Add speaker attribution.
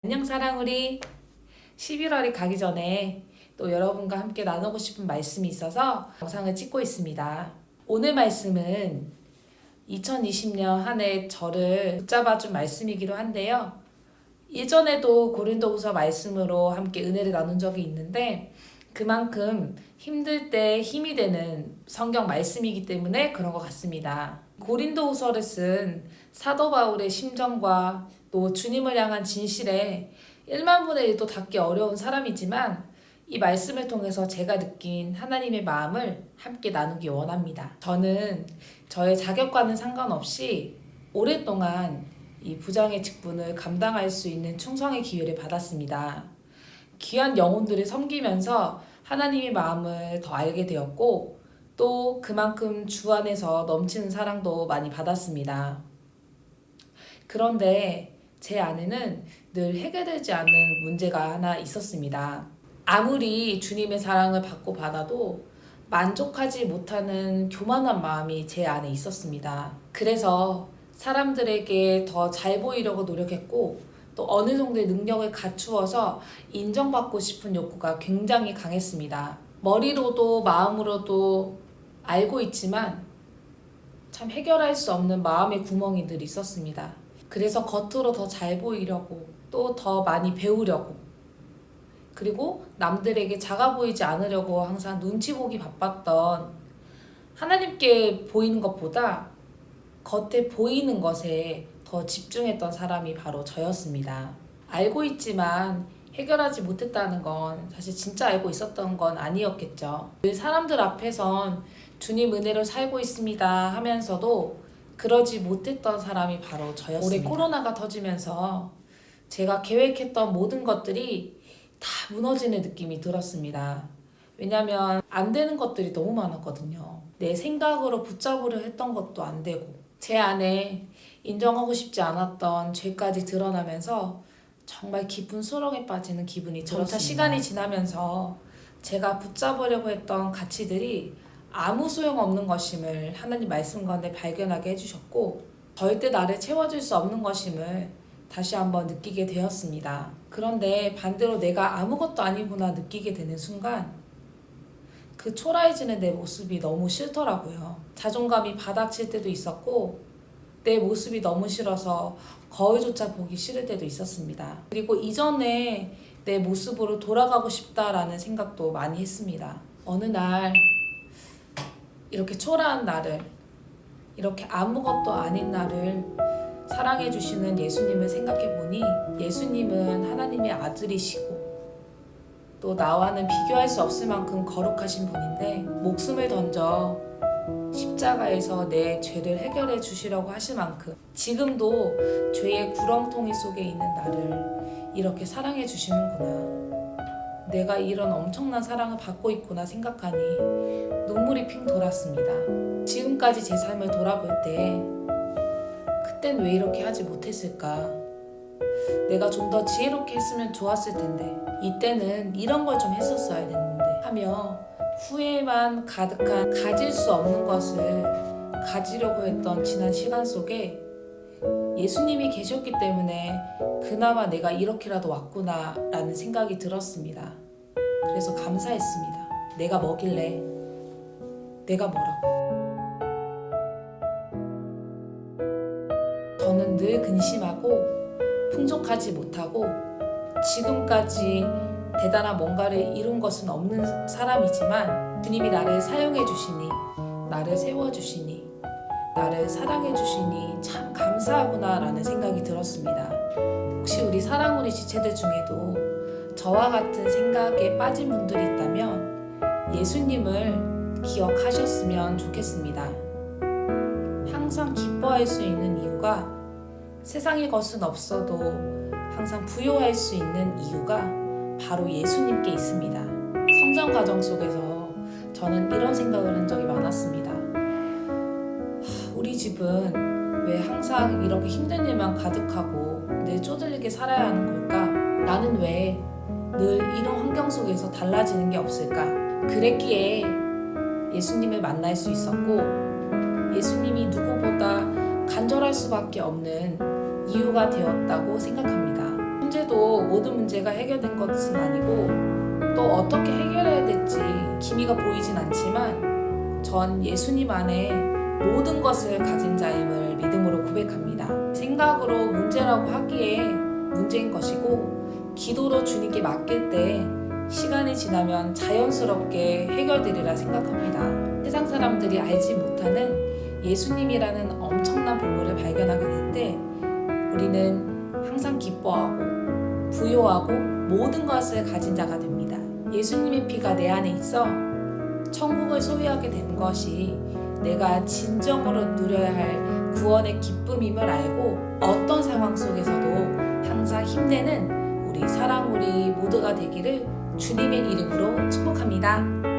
Speaker 1: 안녕 사랑우리. 11월이 가기 전에 또 여러분과 함께 나누고 싶은 말씀이 있어서 영상을 찍고 있습니다. 오늘 말씀은 2020년 한 해 저를 붙잡아준 말씀이기도 한데요. 예전에도 고린도후서 말씀으로 함께 은혜를 나눈 적이 있는데 그만큼 힘들 때 힘이 되는 성경 말씀이기 때문에 그런 것 같습니다. 고린도후서를 쓴 사도 바울의 심정과 또 주님을 향한 진실에 1만 분의 1도 닿기 어려운 사람이지만 이 말씀을 통해서 제가 느낀 하나님의 마음을 함께 나누기 원합니다. 저는 저의 자격과는 상관없이 오랫동안 이 부장의 직분을 감당할 수 있는 충성의 기회를 받았습니다. 귀한 영혼들을 섬기면서 하나님의 마음을 더 알게 되었고 또 그만큼 주 안에서 넘치는 사랑도 많이 받았습니다. 그런데 제 안에는 늘 해결되지 않는 문제가 하나 있었습니다. 아무리 주님의 사랑을 받고 받아도 만족하지 못하는 교만한 마음이 제 안에 있었습니다. 그래서 사람들에게 더 잘 보이려고 노력했고 또 어느 정도의 능력을 갖추어서 인정받고 싶은 욕구가 굉장히 강했습니다. 머리로도 마음으로도 알고 있지만 참 해결할 수 없는 마음의 구멍이 늘 있었습니다. 그래서 겉으로 더 잘 보이려고 또 더 많이 배우려고 그리고 남들에게 작아 보이지 않으려고 항상 눈치 보기 바빴던 하나님께 보이는 것보다 겉에 보이는 것에 더 집중했던 사람이 바로 저였습니다. 알고 있지만 해결하지 못했다는 건 사실 진짜 알고 있었던 건 아니었겠죠. 사람들 앞에선 주님 은혜로 살고 있습니다 하면서도 그러지 못했던 사람이 바로 저였습니다. 올해 코로나가 터지면서 제가 계획했던 모든 것들이 다 무너지는 느낌이 들었습니다. 왜냐면 안 되는 것들이 너무 많았거든요. 내 생각으로 붙잡으려 했던 것도 안 되고 제 안에 인정하고 싶지 않았던 죄까지 드러나면서 정말 깊은 수렁에 빠지는 기분이 들었습니다. 점차 시간이 지나면서 제가 붙잡으려고 했던 가치들이 아무 소용없는 것임을 하나님 말씀 가운데 발견하게 해주셨고 절대 나를 채워줄 수 없는 것임을 다시 한번 느끼게 되었습니다. 그런데 반대로 내가 아무것도 아니구나 느끼게 되는 순간 그 초라해지는 내 모습이 너무 싫더라고요. 자존감이 바닥칠 때도 있었고 내 모습이 너무 싫어서 거울조차 보기 싫을 때도 있었습니다. 그리고 이전에 내 모습으로 돌아가고 싶다라는 생각도 많이 했습니다. 어느 날 이렇게 초라한 나를, 이렇게 아무것도 아닌 나를 사랑해 주시는 예수님을 생각해 보니 예수님은 하나님의 아들이시고 또 나와는 비교할 수 없을 만큼 거룩하신 분인데 목숨을 던져 십자가에서 내 죄를 해결해 주시려고 하실 만큼 지금도 죄의 구렁텅이 속에 있는 나를 이렇게 사랑해 주시는구나. 내가 이런 엄청난 사랑을 받고 있구나 생각하니 눈물이 핑 돌았습니다. 지금까지 제 삶을 돌아볼 때 그땐 왜 이렇게 하지 못했을까? 내가 좀 더 지혜롭게 했으면 좋았을 텐데 이때는 이런 걸 좀 했었어야 됐는데 하며 후회만 가득한 가질 수 없는 것을 가지려고 했던 지난 시간 속에 예수님이 계셨기 때문에 그나마 내가 이렇게라도 왔구나 라는 생각이 들었습니다. 그래서 감사했습니다. 내가 뭐길래 내가 뭐라고. 저는 늘 근심하고 풍족하지 못하고 지금까지 대단한 뭔가를 이룬 것은 없는 사람이지만 주님이 나를 사용해 주시니 나를 세워 주시니 나를 사랑해 주시니 참 감사하구나 라는 생각이 들었습니다. 혹시 우리 사랑우리 지체들 중에도 저와 같은 생각에 빠진 분들이 있다면 예수님을 기억하셨으면 좋겠습니다. 항상 기뻐할 수 있는 이유가 세상의 것은 없어도 항상 부여할 수 있는 이유가 바로 예수님께 있습니다. 성장 과정 속에서 저는 이런 생각을 한 적이 많았습니다. 우리 집은 왜 항상 이렇게 힘든 일만 가득하고 늘 쪼들리게 살아야 하는 걸까? 나는 왜 늘 이런 환경 속에서 달라지는 게 없을까? 그랬기에 예수님을 만날 수 있었고 예수님이 누구보다 간절할 수밖에 없는 이유가 되었다고 생각합니다. 현재도 모든 문제가 해결된 것은 아니고 또 어떻게 해결해야 될지 기미가 보이진 않지만 전 예수님 안에 모든 것을 가진 자임을 믿음으로 고백합니다. 생각으로 문제라고 하기에 문제인 것이고 기도로 주님께 맡길 때 시간이 지나면 자연스럽게 해결되리라 생각합니다. 세상 사람들이 알지 못하는 예수님이라는 엄청난 보물을 발견하게 될 때 우리는 항상 기뻐하고 부요하고 모든 것을 가진 자가 됩니다. 예수님의 피가 내 안에 있어 천국을 소유하게 된 것이 내가 진정으로 누려야 할 구원의 기쁨임을 알고 어떤 상황 속에서도 항상 힘내는 우리 사랑우리 모두가 되기를 주님의 이름으로 축복합니다.